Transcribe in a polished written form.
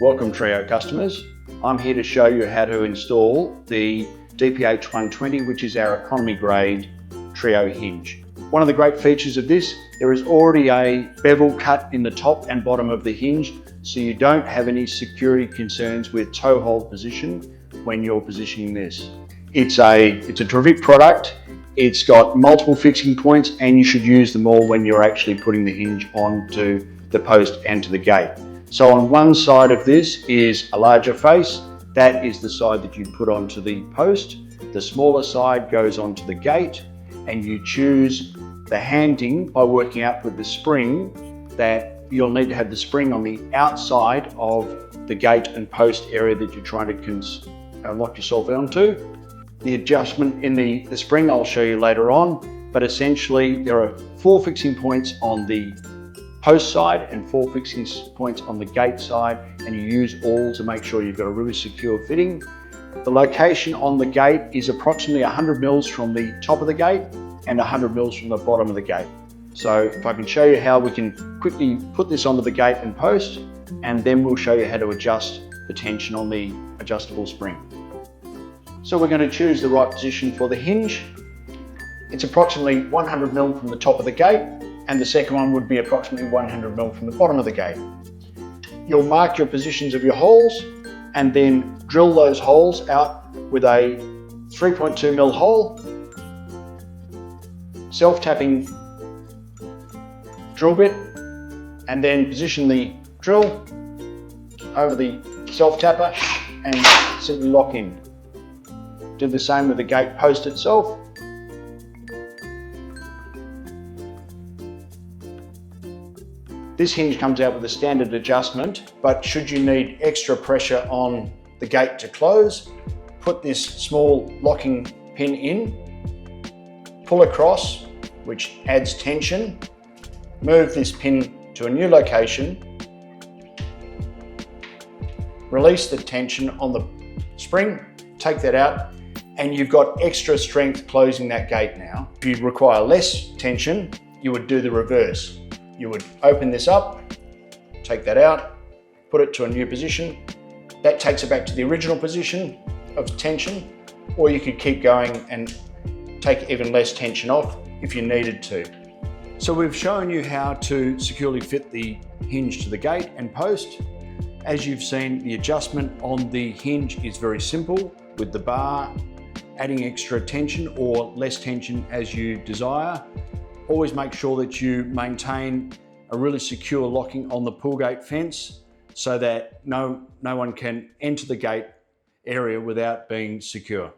Welcome Trio customers. I'm here to show you how to install the DPH120, which is our economy grade Trio hinge. One of the great features of this, there is already a bevel cut in the top and bottom of the hinge, so you don't have any security concerns with toe hold position when you're positioning this. It's a terrific product. It's got multiple fixing points and you should use them all when you're actually putting the hinge onto the post and to the gate. So on one side of this is a larger face. That is the side that you put onto the post. The smaller side goes onto the gate, and you choose the handing by working out with the spring that you'll need to have the spring on the outside of the gate and post area that you're trying to lock yourself onto. The adjustment in the spring I'll show you later on, but essentially there are 4 fixing points on the post side and 4 fixing points on the gate side, and you use all to make sure you've got a really secure fitting. The location on the gate is approximately 100 mils from the top of the gate and 100 mils from the bottom of the gate. So if I can show you how we can quickly put this onto the gate and post, and then we'll show you how to adjust the tension on the adjustable spring. So we're going to choose the right position for the hinge. It's approximately 100 mil from the top of the gate, and the second one would be approximately 100 mil from the bottom of the gate. You'll mark your positions of your holes and then drill those holes out with a 3.2 mil hole, self-tapping drill bit, and then position the drill over the self-tapper and simply lock in. Do the same with the gate post itself. This hinge comes out with a standard adjustment, but should you need extra pressure on the gate to close, put this small locking pin in, pull across, which adds tension, move this pin to a new location, release the tension on the spring, take that out, and you've got extra strength closing that gate now. If you require less tension, you would do the reverse. You would open this up, take that out, put it to a new position. That takes it back to the original position of tension, or you could keep going and take even less tension off if you needed to. So we've shown you how to securely fit the hinge to the gate and post. As you've seen, the adjustment on the hinge is very simple, with the bar adding extra tension or less tension as you desire. Always make sure that you maintain a really secure locking on the pull gate fence so that no one can enter the gate area without being secure.